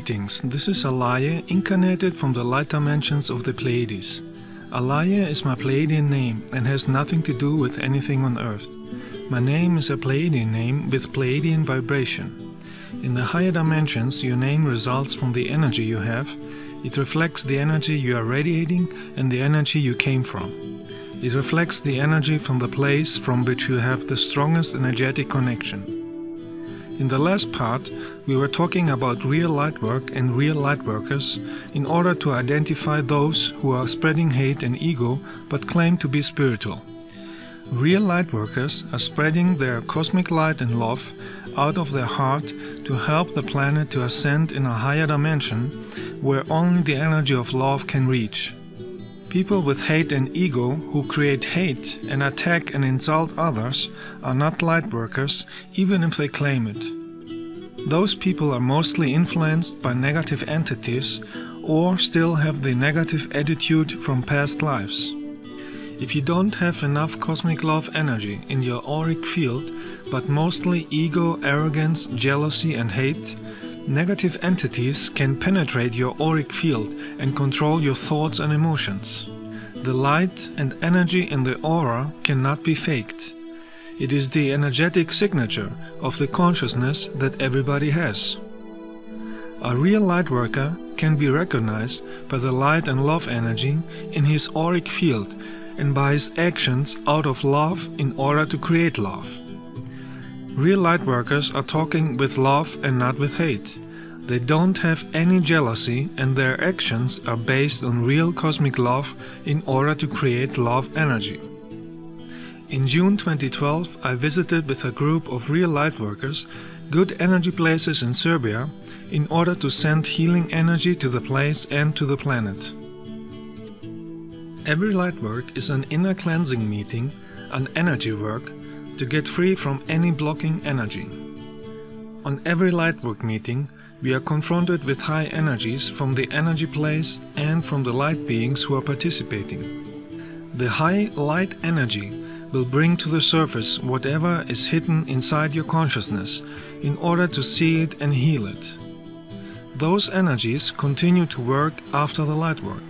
Greetings, this is Alaje, incarnated from the light dimensions of the Pleiades. Alaje is my Pleiadian name and has nothing to do with anything on Earth. My name is a Pleiadian name with Pleiadian vibration. In the higher dimensions, your name results from the energy you have. It reflects the energy you are radiating and the energy you came from. It reflects the energy from the place from which you have the strongest energetic connection. In the last part, we were talking about real light work and real light workers in order to identify those who are spreading hate and ego but claim to be spiritual. Real light workers are spreading their cosmic light and love out of their heart to help the planet to ascend in a higher dimension where only the energy of love can reach. People with hate and ego who create hate and attack and insult others are not light workers, even if they claim it. Those people are mostly influenced by negative entities or still have the negative attitude from past lives. If you don't have enough cosmic love energy in your auric field, but mostly ego, arrogance, jealousy and hate, negative entities can penetrate your auric field and control your thoughts and emotions. The light and energy in the aura cannot be faked. It is the energetic signature of the consciousness that everybody has. A real light worker can be recognized by the light and love energy in his auric field and by his actions out of love in order to create love. Real light workers are talking with love and not with hate. They don't have any jealousy and their actions are based on real cosmic love in order to create love energy. In June 2012, I visited with a group of real light workers good energy places in Serbia in order to send healing energy to the place and to the planet. Every light work is an inner cleansing meeting, an energy work, to get free from any blocking energy. On every light work meeting, we are confronted with high energies from the energy place and from the light beings who are participating. The high light energy will bring to the surface whatever is hidden inside your consciousness in order to see it and heal it. Those energies continue to work after the light work.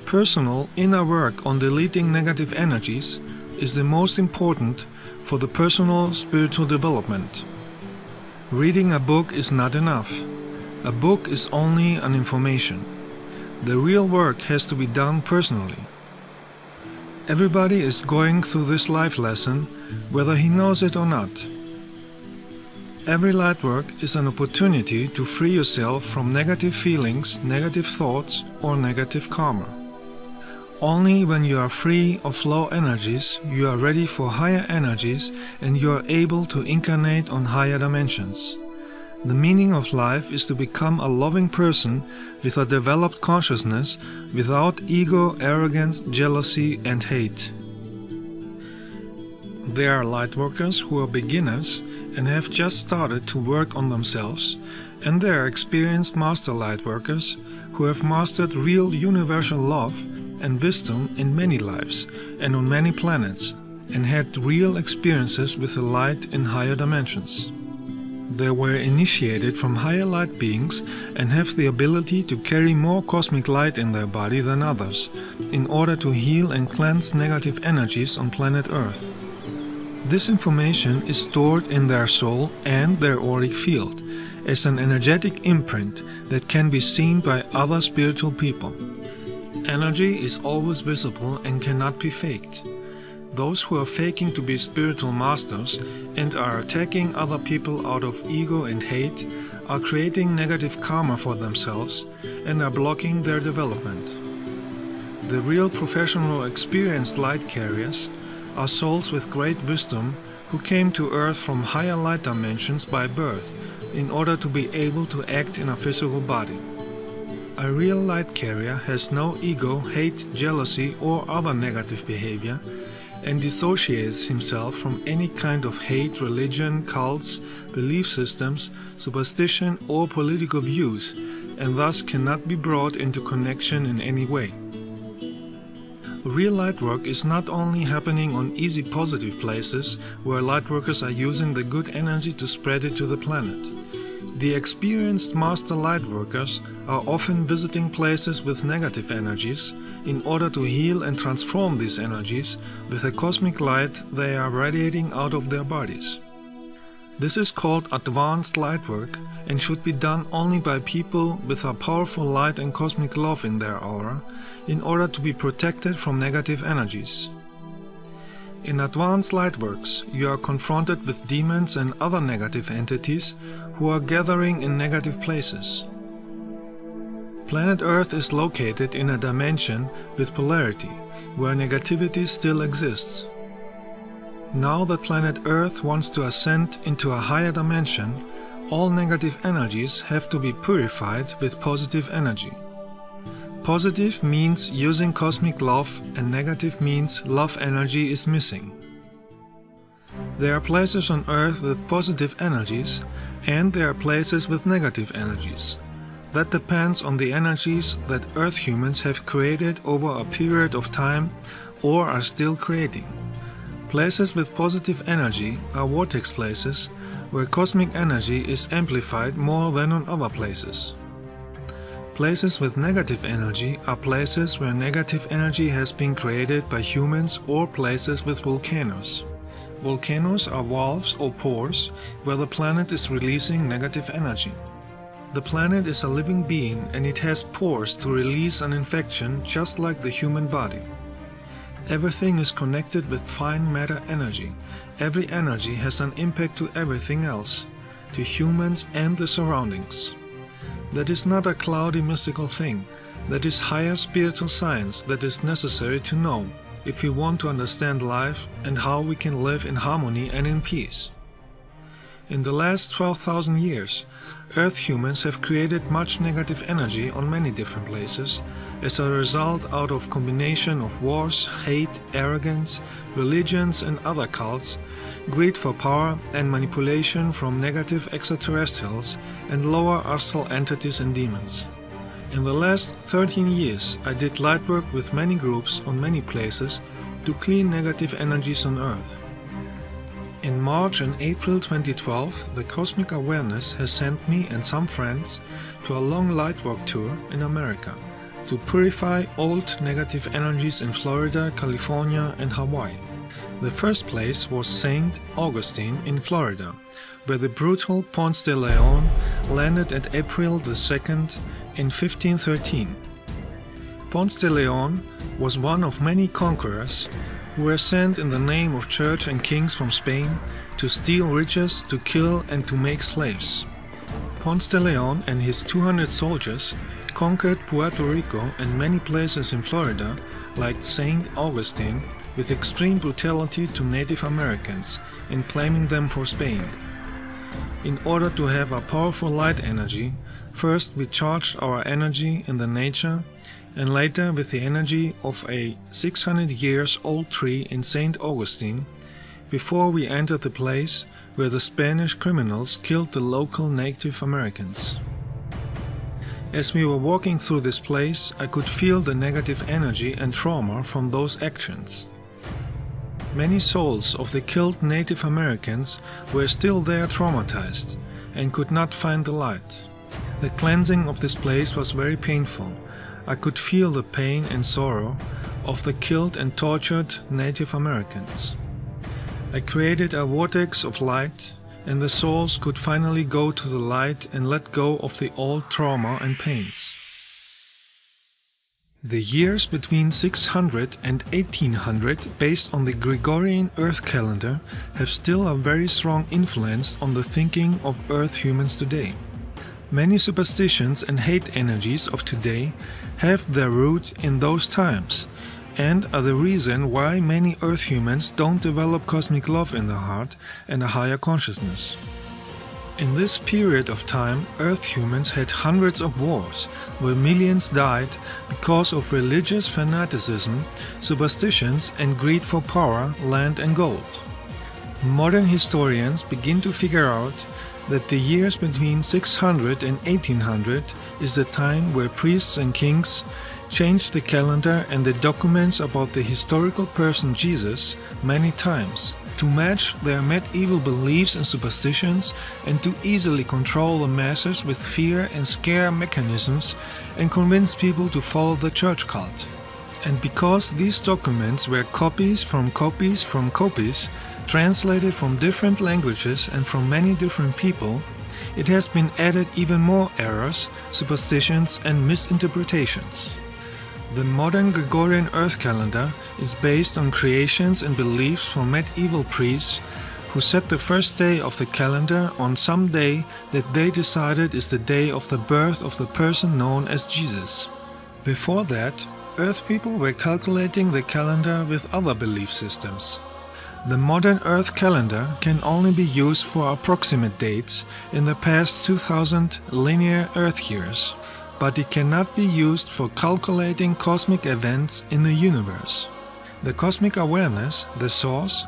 Personal inner work on deleting negative energies is the most important for the personal spiritual development. Reading a book is not enough. A book is only an information. The real work has to be done personally. Everybody is going through this life lesson, whether he knows it or not. Every light work is an opportunity to free yourself from negative feelings, negative thoughts, or negative karma. Only when you are free of low energies, you are ready for higher energies and you are able to incarnate on higher dimensions. The meaning of life is to become a loving person with a developed consciousness without ego, arrogance, jealousy and hate. There are light workers who are beginners and have just started to work on themselves, and there are experienced master light workers who have mastered real universal love and wisdom in many lives and on many planets and had real experiences with the light in higher dimensions. They were initiated from higher light beings and have the ability to carry more cosmic light in their body than others in order to heal and cleanse negative energies on planet Earth. This information is stored in their soul and their auric field as an energetic imprint that can be seen by other spiritual people. Energy is always visible and cannot be faked. Those who are faking to be spiritual masters and are attacking other people out of ego and hate are creating negative karma for themselves and are blocking their development. The real professional experienced light carriers are souls with great wisdom who came to Earth from higher light dimensions by birth in order to be able to act in a physical body. A real light carrier has no ego, hate, jealousy or other negative behavior and dissociates himself from any kind of hate, religion, cults, belief systems, superstition or political views and thus cannot be brought into connection in any way. Real light work is not only happening on easy positive places where light workers are using the good energy to spread it to the planet. The experienced master lightworkers are often visiting places with negative energies in order to heal and transform these energies with the cosmic light they are radiating out of their bodies. This is called advanced lightwork and should be done only by people with a powerful light and cosmic love in their aura in order to be protected from negative energies. In advanced lightworks, you are confronted with demons and other negative entities who are gathering in negative places. Planet Earth is located in a dimension with polarity, where negativity still exists. Now that planet Earth wants to ascend into a higher dimension, all negative energies have to be purified with positive energy. Positive means using cosmic love, and negative means love energy is missing. There are places on Earth with positive energies, and there are places with negative energies. That depends on the energies that Earth humans have created over a period of time or are still creating. Places with positive energy are vortex places where cosmic energy is amplified more than on other places. Places with negative energy are places where negative energy has been created by humans, or places with volcanoes. Volcanoes are valves or pores where the planet is releasing negative energy. The planet is a living being and it has pores to release an infection just like the human body. Everything is connected with fine matter energy. Every energy has an impact to everything else, to humans and the surroundings. That is not a cloudy mystical thing. That is higher spiritual science that is necessary to know if we want to understand life and how we can live in harmony and in peace. In the last 12,000 years, Earth humans have created much negative energy on many different places as a result out of combination of wars, hate, arrogance, religions and other cults, greed for power and manipulation from negative extraterrestrials and lower astral entities and demons. In the last 13 years, I did lightwork with many groups on many places to clean negative energies on Earth. In March and April 2012, the Cosmic Awareness has sent me and some friends to a long lightwork tour in America to purify old negative energies in Florida, California and Hawaii. The first place was St. Augustine in Florida, where the brutal Ponce de Leon landed at April the 2nd in 1513. Ponce de Leon was one of many conquerors who were sent in the name of church and kings from Spain to steal riches, to kill and to make slaves. Ponce de Leon and his 200 soldiers conquered Puerto Rico and many places in Florida, like St. Augustine, with extreme brutality to Native Americans in claiming them for Spain. In order to have a powerful light energy, first we charged our energy in the nature, and later with the energy of a 600 years old tree in St. Augustine, before we entered the place where the Spanish criminals killed the local Native Americans. As we were walking through this place, I could feel the negative energy and trauma from those actions. Many souls of the killed Native Americans were still there traumatized and could not find the light. The cleansing of this place was very painful. I could feel the pain and sorrow of the killed and tortured Native Americans. I created a vortex of light, and the souls could finally go to the light and let go of the old trauma and pains. The years between 600 and 1800, based on the Gregorian Earth calendar, have still a very strong influence on the thinking of Earth humans today. Many superstitions and hate energies of today have their root in those times, and are the reason why many Earth humans don't develop cosmic love in their heart and a higher consciousness. In this period of time, Earth humans had hundreds of wars, where millions died because of religious fanaticism, superstitions and greed for power, land and gold. Modern historians begin to figure out that the years between 600 and 1800 is the time where priests and kings changed the calendar and the documents about the historical person Jesus many times, To match their medieval beliefs and superstitions, and to easily control the masses with fear and scare mechanisms and convince people to follow the church cult. And because these documents were copies from copies from copies, translated from different languages and from many different people, it has been added even more errors, superstitions and misinterpretations. The modern Gregorian Earth calendar is based on creations and beliefs from medieval priests who set the first day of the calendar on some day that they decided is the day of the birth of the person known as Jesus. Before that, Earth people were calculating the calendar with other belief systems. The modern Earth calendar can only be used for approximate dates in the past 2000 linear Earth years, but it cannot be used for calculating cosmic events in the universe. The cosmic awareness, the source,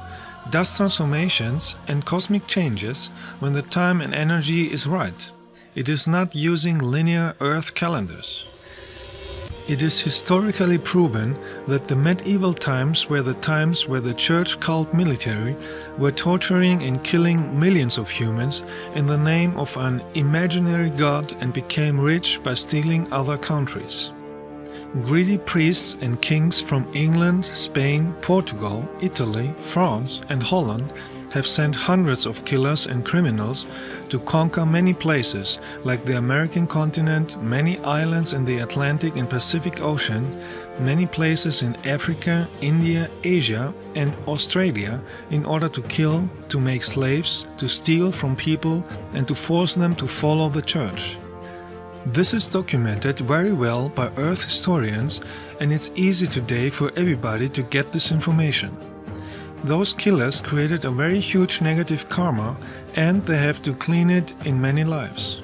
does transformations and cosmic changes when the time and energy is right. It is not using linear Earth calendars. It is historically proven that the medieval times were the times where the church cult military were torturing and killing millions of humans in the name of an imaginary god and became rich by stealing other countries. Greedy priests and kings from England, Spain, Portugal, Italy, France and Holland have sent hundreds of killers and criminals to conquer many places like the American continent, many islands in the Atlantic and Pacific Ocean, many places in Africa, India, Asia and Australia in order to kill, to make slaves, to steal from people and to force them to follow the church. This is documented very well by Earth historians, and it's easy today for everybody to get this information. Those killers created a very huge negative karma, and they have to clean it in many lives.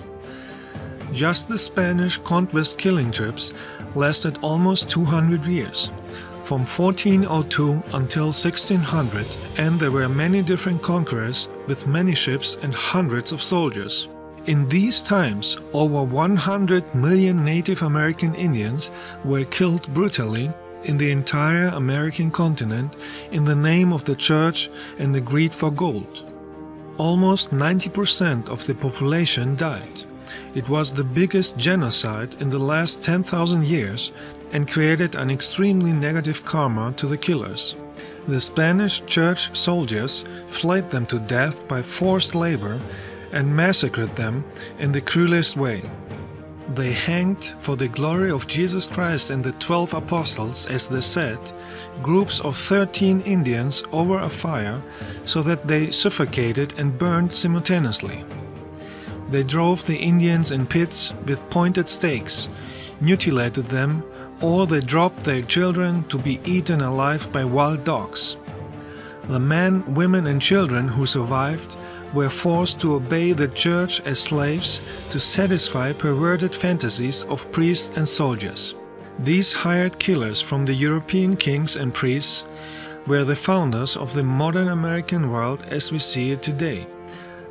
Just the Spanish conquest killing trips lasted almost 200 years, from 1402 until 1600, and there were many different conquerors with many ships and hundreds of soldiers. In these times, over 100 million Native American Indians were killed brutally in the entire American continent in the name of the church and the greed for gold. Almost 90% of the population died. It was the biggest genocide in the last 10,000 years and created an extremely negative karma to the killers. The Spanish church soldiers flayed them to death by forced labor and massacred them in the cruelest way. They hanged for the glory of Jesus Christ and the 12 apostles, as they said, groups of 13 Indians over a fire so that they suffocated and burned simultaneously. They drove the Indians in pits with pointed stakes, mutilated them, or they dropped their children to be eaten alive by wild dogs. The men, women and children who survived were forced to obey the church as slaves to satisfy perverted fantasies of priests and soldiers. These hired killers from the European kings and priests were the founders of the modern American world as we see it today,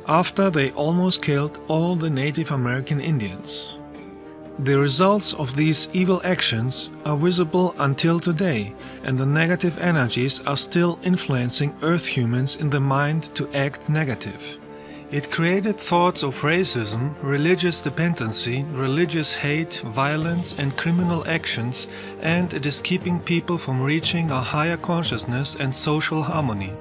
after they almost killed all the Native American Indians. The results of these evil actions are visible until today, and the negative energies are still influencing Earth humans in the mind to act negative. It created thoughts of racism, religious dependency, religious hate, violence and criminal actions, and it is keeping people from reaching a higher consciousness and social harmony.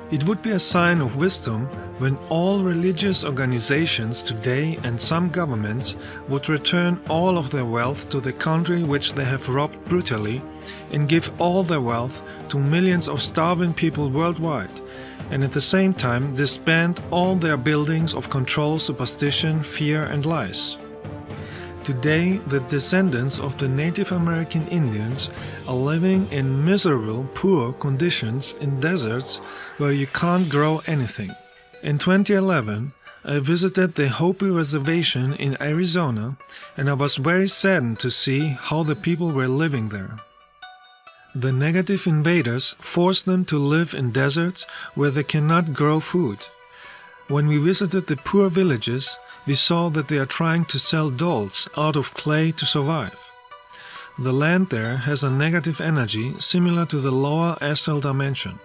It would be a sign of wisdom when all religious organizations today and some governments would return all of their wealth to the country which they have robbed brutally and give all their wealth to millions of starving people worldwide, and at the same time disband all their buildings of control, superstition, fear and lies. Today, the descendants of the Native American Indians are living in miserable, poor conditions in deserts where you can't grow anything. In 2011, I visited the Hopi Reservation in Arizona, and I was very saddened to see how the people were living there. The negative invaders forced them to live in deserts where they cannot grow food. When we visited the poor villages, we saw that they are trying to sell dolls out of clay to survive. The land there has a negative energy similar to the lower astral dimension.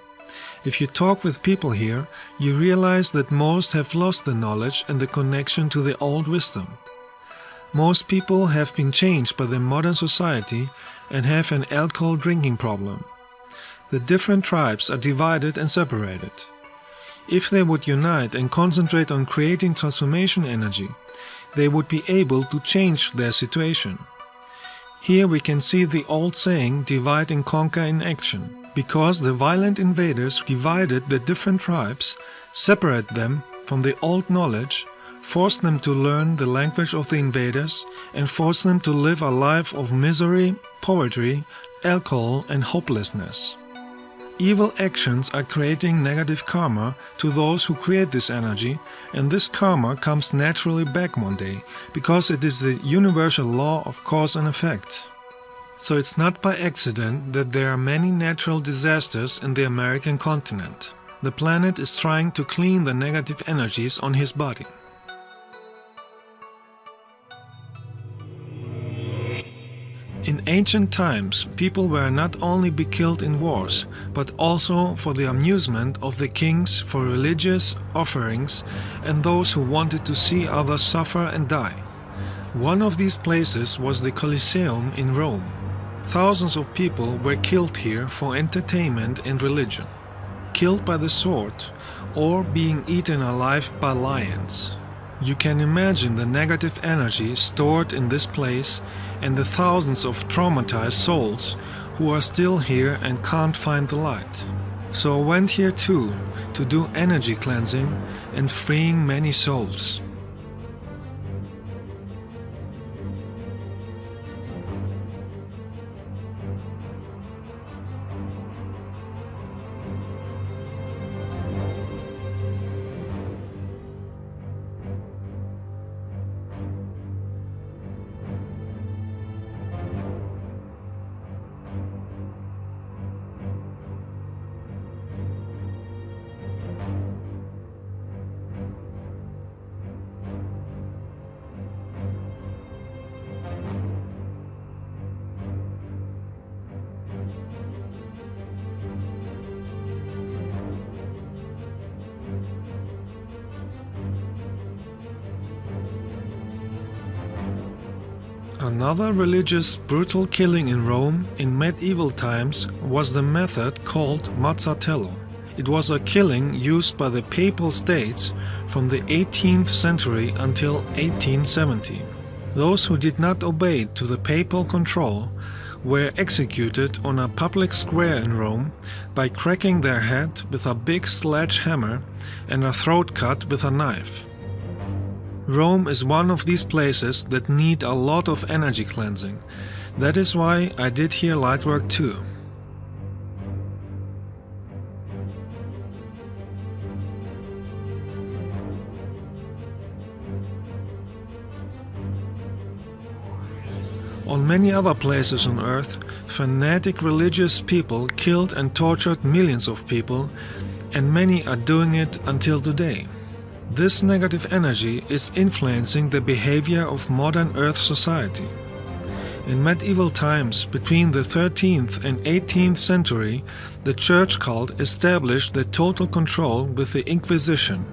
If you talk with people here, you realize that most have lost the knowledge and the connection to the old wisdom. Most people have been changed by the modern society and have an alcohol drinking problem. The different tribes are divided and separated. If they would unite and concentrate on creating transformation energy, they would be able to change their situation. Here we can see the old saying, divide and conquer in action. Because the violent invaders divided the different tribes, separate them from the old knowledge, forced them to learn the language of the invaders, and forced them to live a life of misery, poverty, alcohol, and hopelessness. Evil actions are creating negative karma to those who create this energy, and this karma comes naturally back one day, because it is the universal law of cause and effect. So it's not by accident that there are many natural disasters in the American continent. The planet is trying to clean the negative energies on his body. In ancient times, people were not only be killed in wars, but also for the amusement of the kings, for religious offerings, and those who wanted to see others suffer and die. One of these places was the Colosseum in Rome. Thousands of people were killed here for entertainment and religion, killed by the sword or being eaten alive by lions. You can imagine the negative energy stored in this place and the thousands of traumatized souls who are still here and can't find the light. So I went here too to do energy cleansing and freeing many souls. Another religious brutal killing in Rome in medieval times was the method called mazzatello. It was a killing used by the Papal States from the 18th century until 1870. Those who did not obey to the papal control were executed on a public square in Rome by cracking their head with a big sledgehammer and a throat cut with a knife. Rome is one of these places that need a lot of energy cleansing. That is why I did here light work too. On many other places on Earth, fanatic religious people killed and tortured millions of people, and many are doing it until today. This negative energy is influencing the behavior of modern Earth society. In medieval times, between the 13th and 18th century, the church cult established the total control with the Inquisition.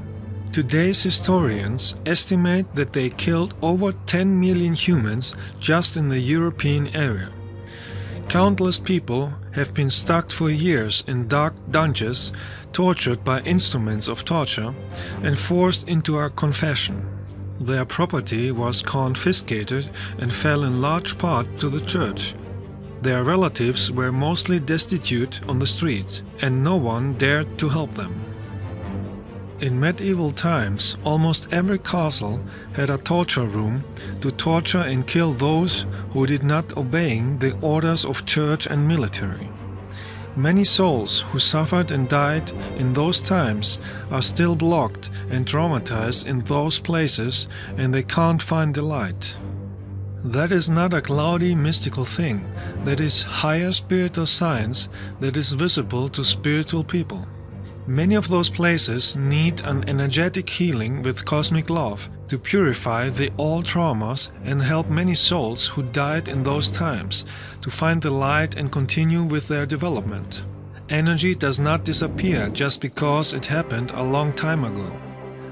Today's historians estimate that they killed over 10 million humans just in the European area. Countless people have been stuck for years in dark dungeons, tortured by instruments of torture, and forced into a confession. Their property was confiscated and fell in large part to the church. Their relatives were mostly destitute on the streets, and no one dared to help them. In medieval times, almost every castle had a torture room to torture and kill those who did not obey the orders of church and military. Many souls who suffered and died in those times are still blocked and traumatized in those places, and they can't find the light. That is not a cloudy mystical thing, that is higher spiritual science that is visible to spiritual people. Many of those places need an energetic healing with cosmic love to purify the old traumas and help many souls who died in those times to find the light and continue with their development. Energy does not disappear just because it happened a long time ago.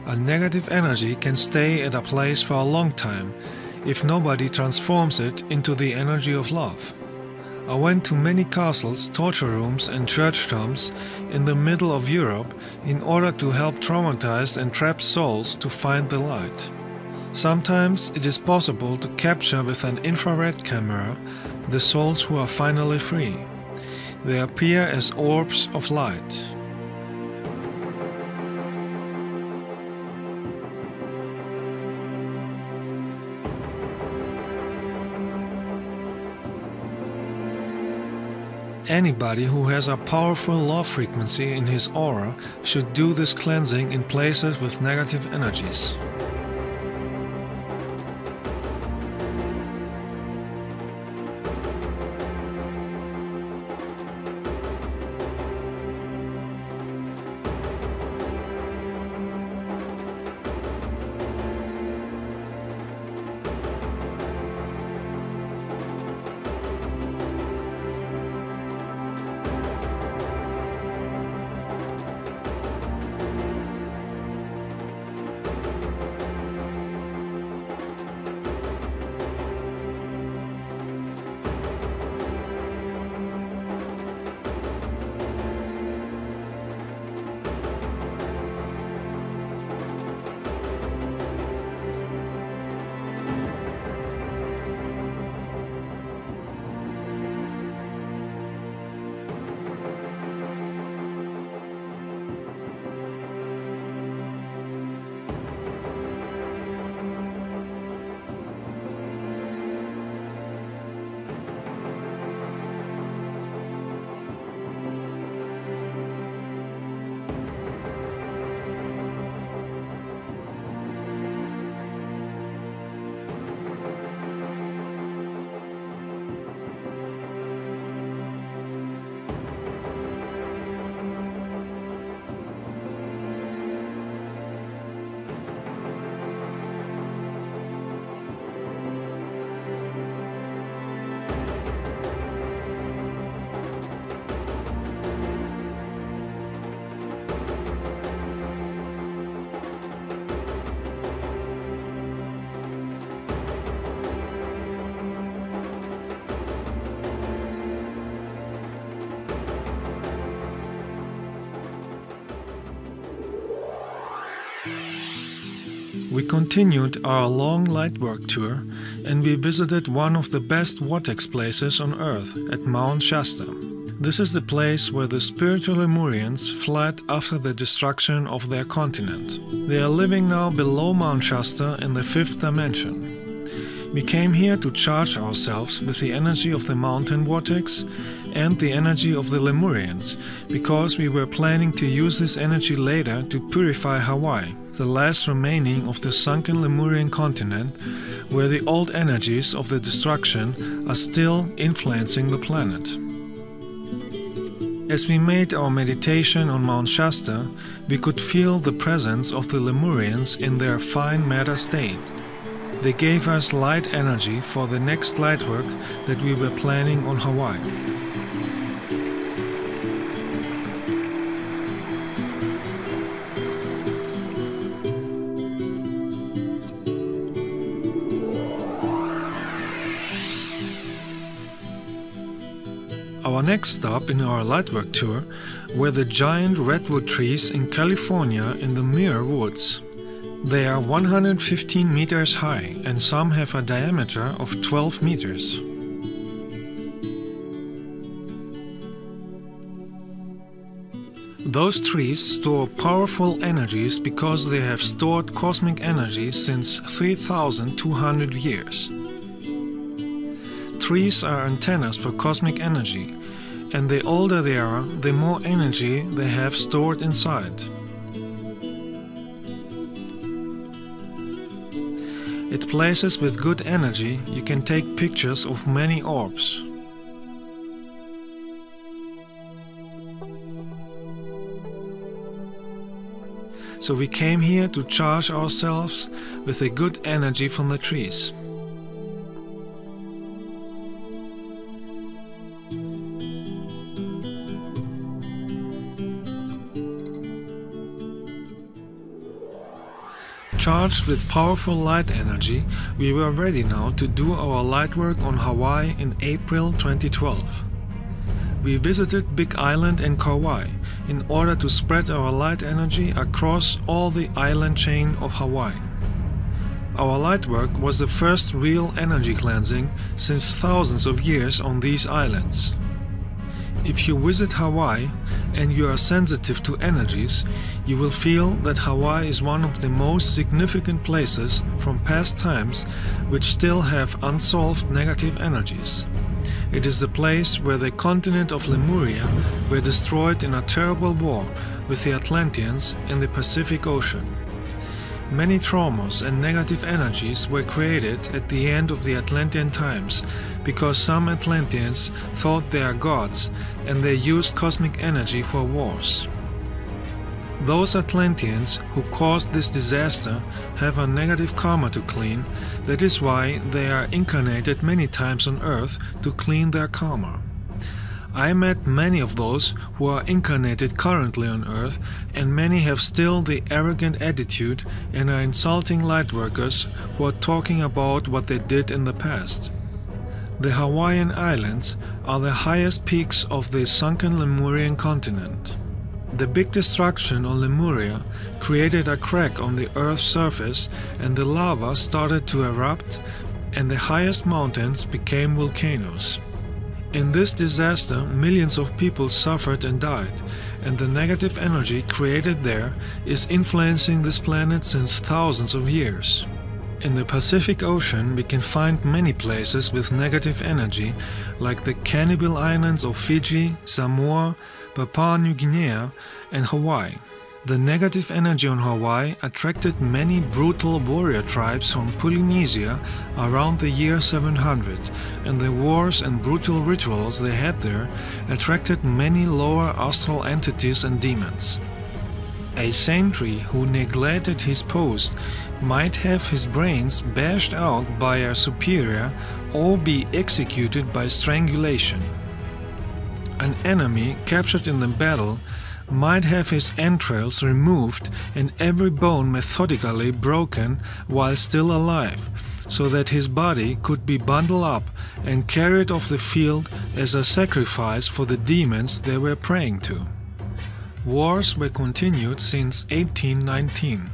A negative energy can stay at a place for a long time if nobody transforms it into the energy of love. I went to many castles, torture rooms and church tombs in the middle of Europe in order to help traumatized and trapped souls to find the light. Sometimes it is possible to capture with an infrared camera the souls who are finally free. They appear as orbs of light. Anybody who has a powerful love frequency in his aura should do this cleansing in places with negative energies. We continued our long lightwork tour and we visited one of the best vortex places on Earth at Mount Shasta. This is the place where the spiritual Lemurians fled after the destruction of their continent. They are living now below Mount Shasta in the 5th dimension. We came here to charge ourselves with the energy of the mountain vortex and the energy of the Lemurians, because we were planning to use this energy later to purify Hawaii, the last remaining of the sunken Lemurian continent, where the old energies of the destruction are still influencing the planet. As we made our meditation on Mount Shasta, we could feel the presence of the Lemurians in their fine matter state. They gave us light energy for the next lightwork that we were planning on Hawaii. Our next stop in our lightwork tour were the giant redwood trees in California in the Muir Woods. They are 115 meters high and some have a diameter of 12 meters. Those trees store powerful energies because they have stored cosmic energy since 3,200 years. Trees are antennas for cosmic energy, and the older they are, the more energy they have stored inside. At places with good energy, you can take pictures of many orbs. So we came here to charge ourselves with the good energy from the trees. Charged with powerful light energy, we were ready now to do our light work on Hawaii in April 2012. We visited Big Island and Kauai in order to spread our light energy across all the island chain of Hawaii. Our light work was the first real energy cleansing since thousands of years on these islands. If you visit Hawaii and you are sensitive to energies, you will feel that Hawaii is one of the most significant places from past times which still have unsolved negative energies. It is the place where the continent of Lemuria were destroyed in a terrible war with the Atlanteans in the Pacific Ocean. Many traumas and negative energies were created at the end of the Atlantean times because some Atlanteans thought they are gods and they used cosmic energy for wars. Those Atlanteans who caused this disaster have a negative karma to clean. That is why they are incarnated many times on Earth to clean their karma. I met many of those who are incarnated currently on Earth, and many have still the arrogant attitude and are insulting lightworkers who are talking about what they did in the past. The Hawaiian Islands are the highest peaks of the sunken Lemurian continent. The big destruction on Lemuria created a crack on the Earth's surface, and the lava started to erupt, and the highest mountains became volcanoes. In this disaster, millions of people suffered and died, and the negative energy created there is influencing this planet since thousands of years. In the Pacific Ocean, we can find many places with negative energy, like the Cannibal Islands of Fiji, Samoa, Papua New Guinea, and Hawaii. The negative energy on Hawaii attracted many brutal warrior tribes from Polynesia around the year 700, and the wars and brutal rituals they had there attracted many lower astral entities and demons. A sentry who neglected his post might have his brains bashed out by a superior or be executed by strangulation. An enemy captured in the battle might have his entrails removed and every bone methodically broken while still alive, so that his body could be bundled up and carried off the field as a sacrifice for the demons they were praying to. Wars were continued since 1819.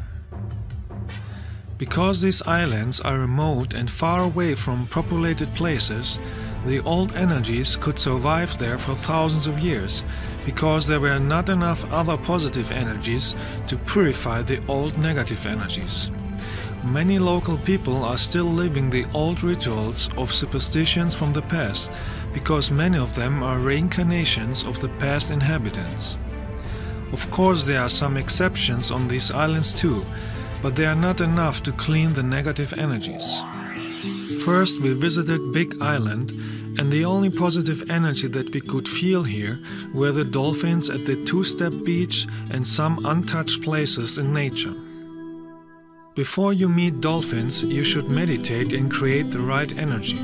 Because these islands are remote and far away from populated places, the old energies could survive there for thousands of years, because there were not enough other positive energies to purify the old negative energies. Many local people are still living the old rituals of superstitions from the past, because many of them are reincarnations of the past inhabitants. Of course, there are some exceptions on these islands too, but they are not enough to clean the negative energies. First, we visited Big Island, and the only positive energy that we could feel here were the dolphins at the two-step beach and some untouched places in nature. Before you meet dolphins, you should meditate and create the right energy.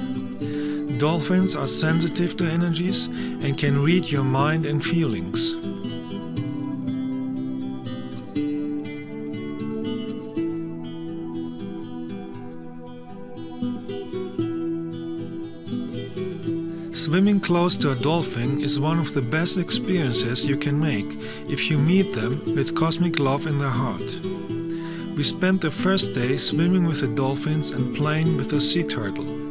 Dolphins are sensitive to energies and can read your mind and feelings. Swimming close to a dolphin is one of the best experiences you can make if you meet them with cosmic love in their heart. We spent the first day swimming with the dolphins and playing with the sea turtle.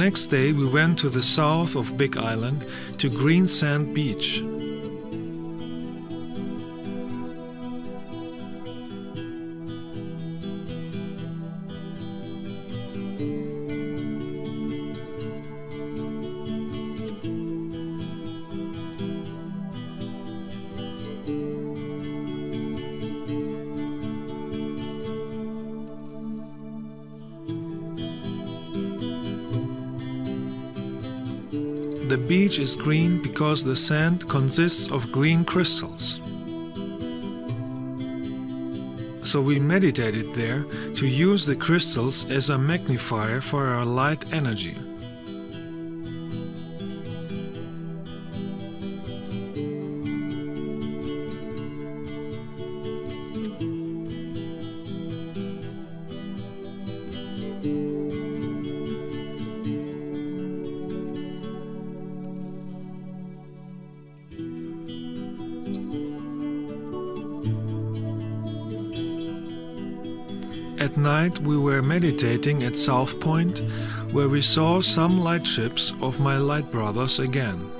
next day we went to the south of Big Island to Green Sand Beach. The beach is green because the sand consists of green crystals. So we meditated there to use the crystals as a magnifier for our light energy. At night we were meditating at South Point, where we saw some lightships of my light brothers again.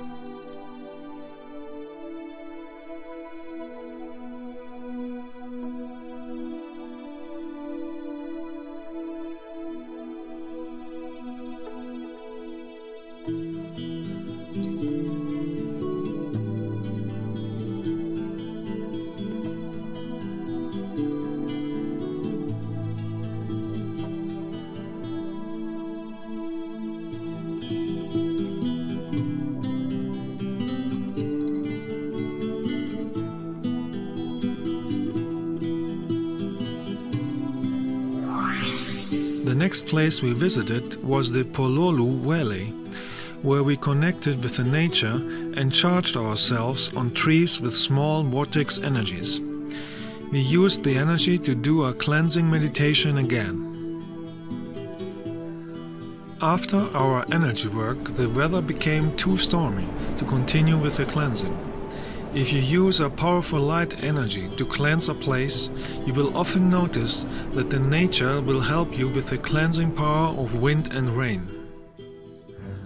The next place we visited was the Pololu Valley, where we connected with the nature and charged ourselves on trees with small vortex energies. We used the energy to do a cleansing meditation again. After our energy work, the weather became too stormy to continue with the cleansing. If you use a powerful light energy to cleanse a place, you will often notice that the nature will help you with the cleansing power of wind and rain.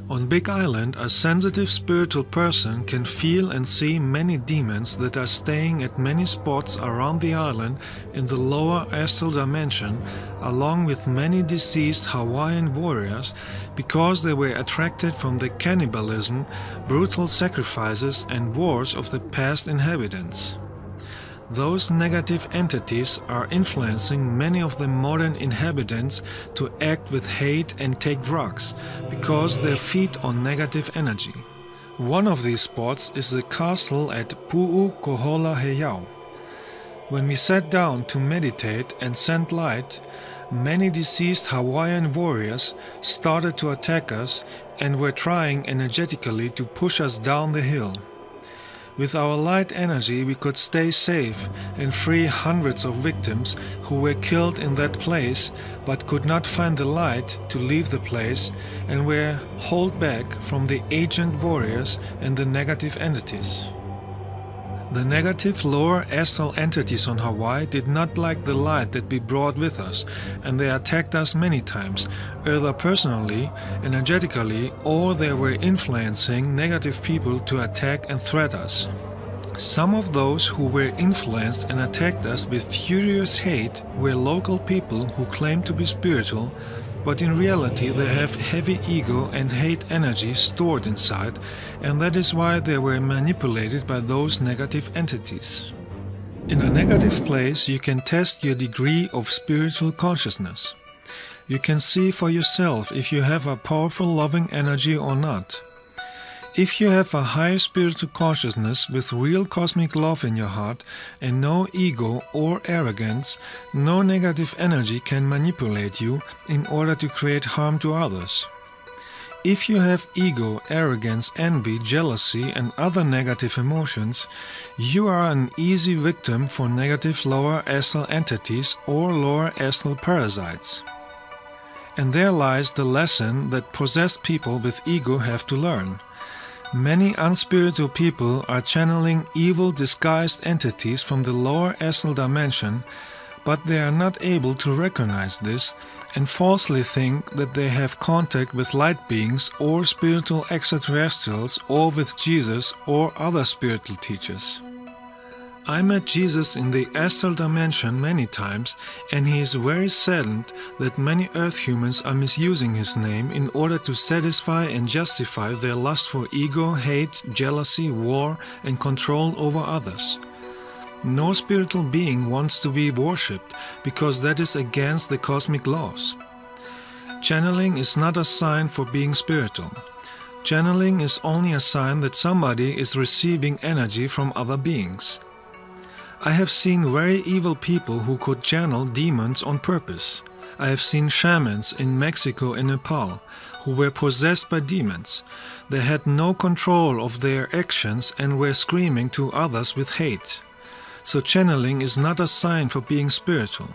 On Big Island, a sensitive spiritual person can feel and see many demons that are staying at many spots around the island in the lower astral dimension, along with many deceased Hawaiian warriors, because they were attracted from the cannibalism, brutal sacrifices and wars of the past inhabitants. Those negative entities are influencing many of the modern inhabitants to act with hate and take drugs, because they feed on negative energy. One of these spots is the castle at Pu'ukohola-Heiau. When we sat down to meditate and send light, many deceased Hawaiian warriors started to attack us and were trying energetically to push us down the hill. With our light energy we could stay safe and free hundreds of victims who were killed in that place but could not find the light to leave the place and were held back from the agent warriors and the negative entities. The negative lower astral entities on Hawaii did not like the light that we brought with us, and they attacked us many times, either personally, energetically, or they were influencing negative people to attack and threat us. Some of those who were influenced and attacked us with furious hate were local people who claimed to be spiritual, but in reality they have heavy ego and hate energy stored inside, and that is why they were manipulated by those negative entities. In a negative place you can test your degree of spiritual consciousness. You can see for yourself if you have a powerful loving energy or not. If you have a higher spiritual consciousness with real cosmic love in your heart and no ego or arrogance, no negative energy can manipulate you in order to create harm to others. If you have ego, arrogance, envy, jealousy and other negative emotions, you are an easy victim for negative lower astral entities or lower astral parasites. And there lies the lesson that possessed people with ego have to learn. Many unspiritual people are channeling evil disguised entities from the lower astral dimension, but they are not able to recognize this, and falsely think that they have contact with light beings or spiritual extraterrestrials or with Jesus or other spiritual teachers. I met Jesus in the astral dimension many times, and he is very saddened that many Earth humans are misusing his name in order to satisfy and justify their lust for ego, hate, jealousy, war, and control over others. No spiritual being wants to be worshipped, because that is against the cosmic laws. Channeling is not a sign for being spiritual. Channeling is only a sign that somebody is receiving energy from other beings. I have seen very evil people who could channel demons on purpose. I have seen shamans in Mexico and Nepal who were possessed by demons. They had no control of their actions and were screaming to others with hate. So channeling is not a sign for being spiritual.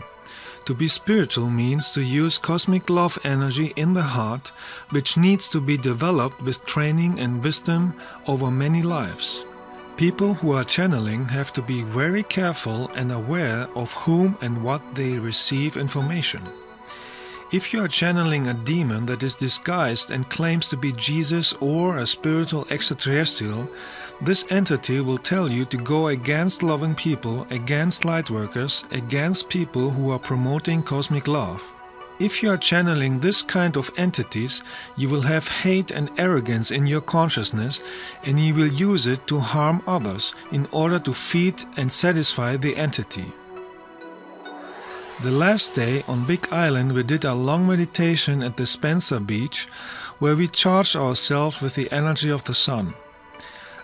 To be spiritual means to use cosmic love energy in the heart, which needs to be developed with training and wisdom over many lives. People who are channeling have to be very careful and aware of whom and what they receive information. If you are channeling a demon that is disguised and claims to be Jesus or a spiritual extraterrestrial, this entity will tell you to go against loving people, against lightworkers, against people who are promoting cosmic love. If you are channeling this kind of entities, you will have hate and arrogance in your consciousness, and you will use it to harm others in order to feed and satisfy the entity. The last day on Big Island we did a long meditation at the Spencer Beach, where we charged ourselves with the energy of the sun.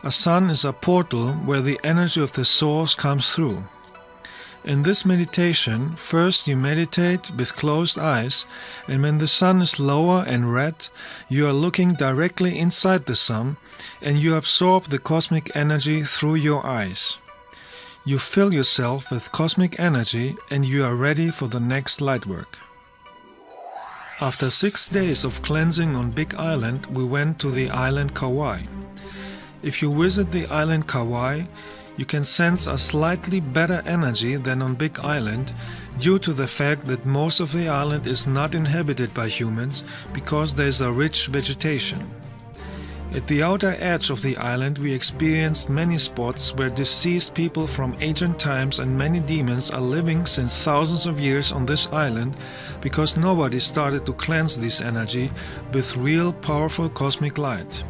A sun is a portal where the energy of the source comes through. In this meditation, first you meditate with closed eyes, and when the sun is lower and red, you are looking directly inside the sun, and you absorb the cosmic energy through your eyes. You fill yourself with cosmic energy, and you are ready for the next light work. After 6 days of cleansing on Big Island, we went to the island Kauai. If you visit the island Kauai, you can sense a slightly better energy than on Big Island due to the fact that most of the island is not inhabited by humans because there is a rich vegetation. At the outer edge of the island we experienced many spots where deceased people from ancient times and many demons are living since thousands of years on this island because nobody started to cleanse this energy with real powerful cosmic light.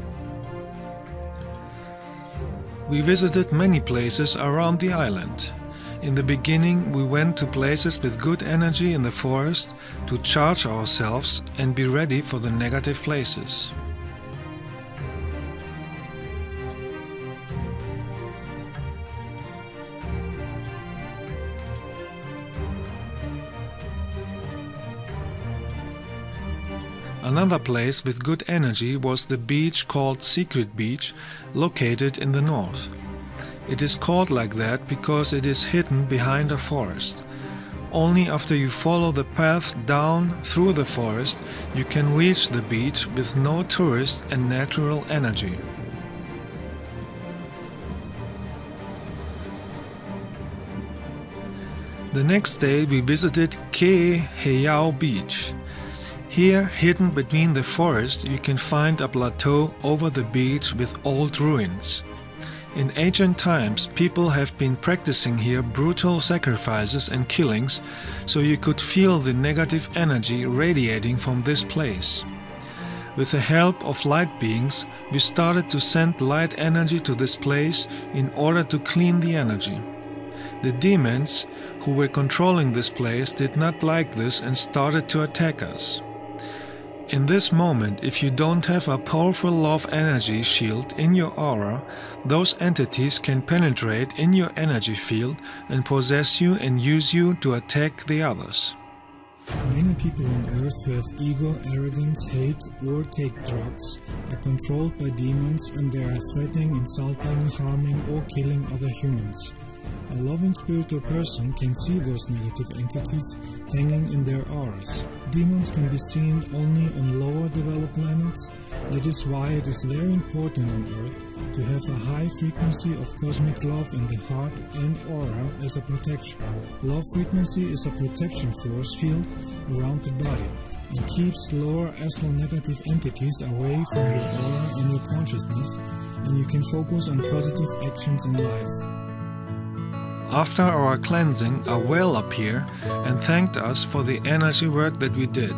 We visited many places around the island. In the beginning we went to places with good energy in the forest to charge ourselves and be ready for the negative places. Another place with good energy was the beach called Secret Beach, located in the north. It is called like that because it is hidden behind a forest. Only after you follow the path down through the forest, you can reach the beach with no tourist and natural energy. The next day we visited Ke Heiau Beach. Here, hidden between the forest, you can find a plateau over the beach with old ruins. In ancient times, people have been practicing here brutal sacrifices and killings, so you could feel the negative energy radiating from this place. With the help of light beings, we started to send light energy to this place in order to clean the energy. The demons who were controlling this place did not like this and started to attack us. In this moment, if you don't have a powerful love energy shield in your aura, those entities can penetrate in your energy field and possess you and use you to attack the others. Many people on Earth who have ego, arrogance, hate, or take drugs are controlled by demons, and they are threatening, insulting, harming, or killing other humans. A loving spiritual person can see those negative entities, hanging in their auras. Demons can be seen only on lower developed planets. That is why it is very important on Earth to have a high frequency of cosmic love in the heart and aura as a protection. Love frequency is a protection force field around the body and keeps lower astral negative entities away from your aura and your consciousness, and you can focus on positive actions in life. After our cleansing, a whale appeared and thanked us for the energy work that we did.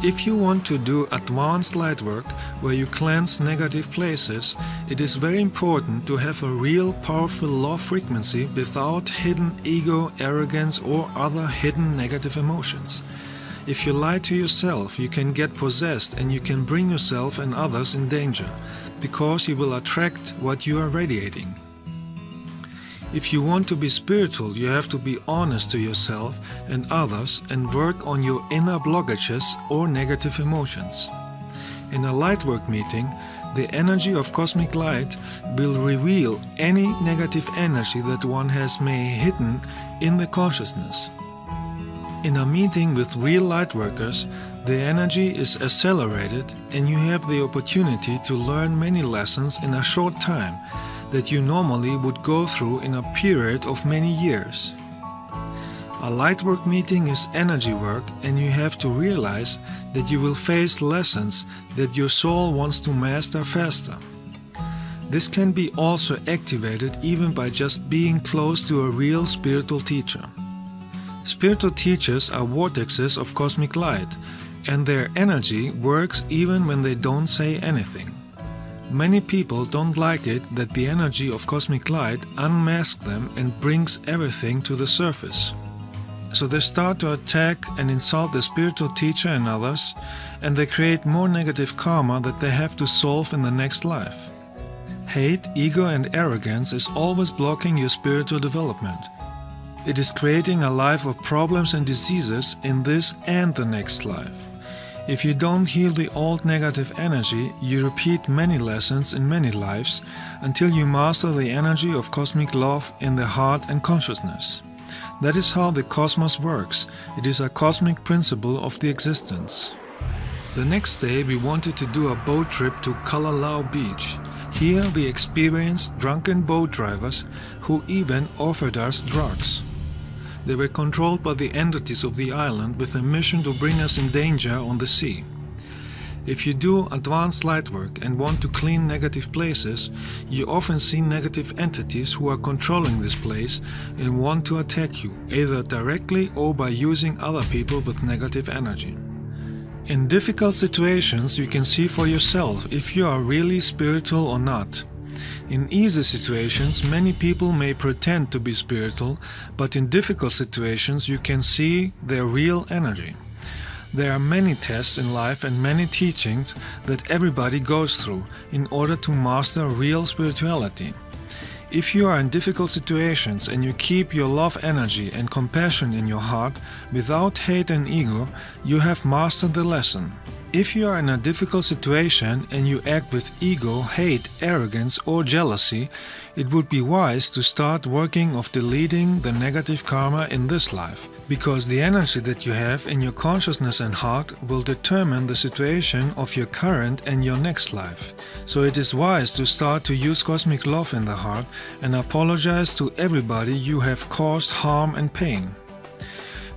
If you want to do advanced light work where you cleanse negative places, it is very important to have a real powerful love frequency without hidden ego, arrogance or other hidden negative emotions. If you lie to yourself, you can get possessed and you can bring yourself and others in danger, because you will attract what you are radiating. If you want to be spiritual, you have to be honest to yourself and others and work on your inner blockages or negative emotions. In a lightwork meeting, the energy of cosmic light will reveal any negative energy that one has may hidden in the consciousness. In a meeting with real lightworkers, the energy is accelerated and you have the opportunity to learn many lessons in a short time that you normally would go through in a period of many years. A lightwork meeting is energy work, and you have to realize that you will face lessons that your soul wants to master faster. This can be also activated even by just being close to a real spiritual teacher. Spiritual teachers are vortexes of cosmic light, and their energy works even when they don't say anything. Many people don't like it that the energy of cosmic light unmasks them and brings everything to the surface. So they start to attack and insult the spiritual teacher and others, and they create more negative karma that they have to solve in the next life. Hate, ego and arrogance is always blocking your spiritual development. It is creating a life of problems and diseases in this and the next life. If you don't heal the old negative energy, you repeat many lessons in many lives until you master the energy of cosmic love in the heart and consciousness. That is how the cosmos works. It is a cosmic principle of the existence. The next day we wanted to do a boat trip to Kalalau beach. Here we experienced drunken boat drivers who even offered us drugs. They were controlled by the entities of the island with a mission to bring us in danger on the sea. If you do advanced light work and want to clean negative places, you often see negative entities who are controlling this place and want to attack you, either directly or by using other people with negative energy. In difficult situations, you can see for yourself if you are really spiritual or not. In easy situations, many people may pretend to be spiritual, but in difficult situations you can see their real energy. There are many tests in life and many teachings that everybody goes through in order to master real spirituality. If you are in difficult situations and you keep your love energy and compassion in your heart without hate and ego, you have mastered the lesson. If you are in a difficult situation and you act with ego, hate, arrogance or jealousy, it would be wise to start working of deleting the negative karma in this life, because the energy that you have in your consciousness and heart will determine the situation of your current and your next life. So it is wise to start to use cosmic love in the heart and apologize to everybody you have caused harm and pain.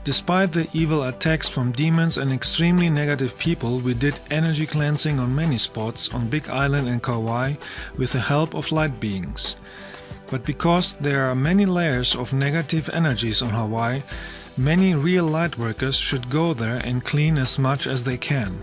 Despite the evil attacks from demons and extremely negative people, we did energy cleansing on many spots on Big Island and Kauai with the help of light beings. But because there are many layers of negative energies on Hawaii, many real light workers should go there and clean as much as they can.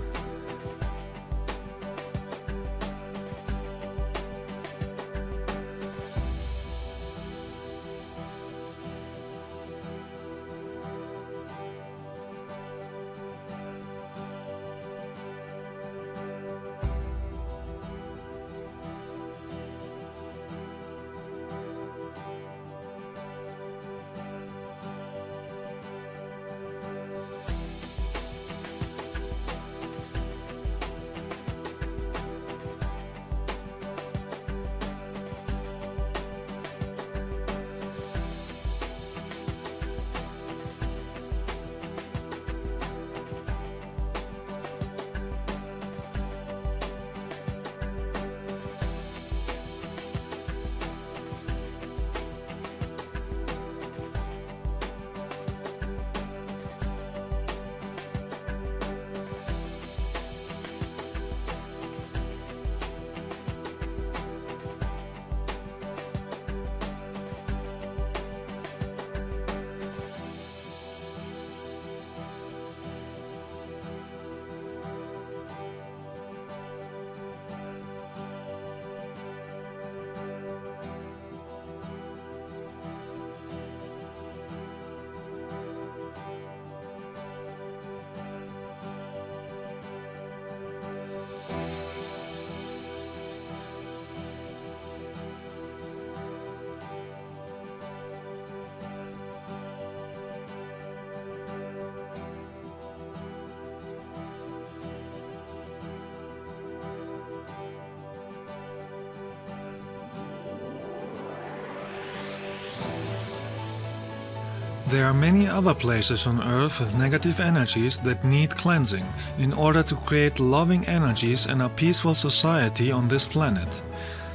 There are many other places on Earth with negative energies that need cleansing in order to create loving energies and a peaceful society on this planet.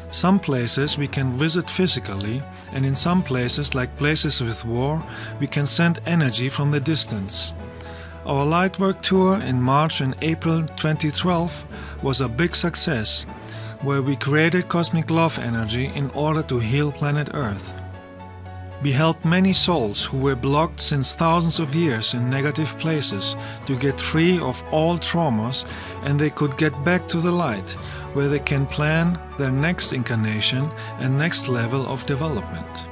Some places we can visit physically, and in some places, like places with war, we can send energy from the distance. Our Lightwork tour in March and April 2012 was a big success, where we created cosmic love energy in order to heal planet Earth. We helped many souls who were blocked since thousands of years in negative places to get free of all traumas, and they could get back to the light, where they can plan their next incarnation and next level of development.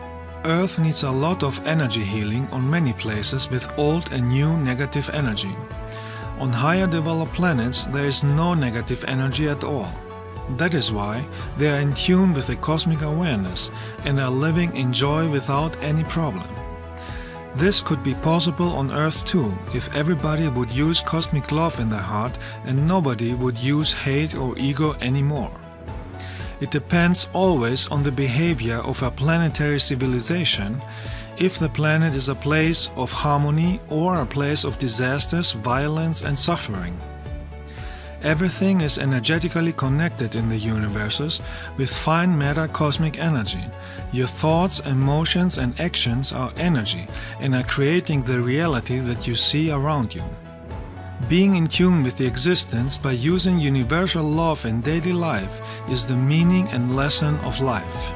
Earth needs a lot of energy healing on many places with old and new negative energy. On higher developed planets there is no negative energy at all. That is why they are in tune with the cosmic awareness and are living in joy without any problem. This could be possible on Earth too, if everybody would use cosmic love in their heart and nobody would use hate or ego anymore. It depends always on the behavior of a planetary civilization, if the planet is a place of harmony or a place of disasters, violence and suffering. Everything is energetically connected in the universes with fine matter cosmic energy. Your thoughts, emotions and actions are energy and are creating the reality that you see around you. Being in tune with the existence by using universal love in daily life is the meaning and lesson of life.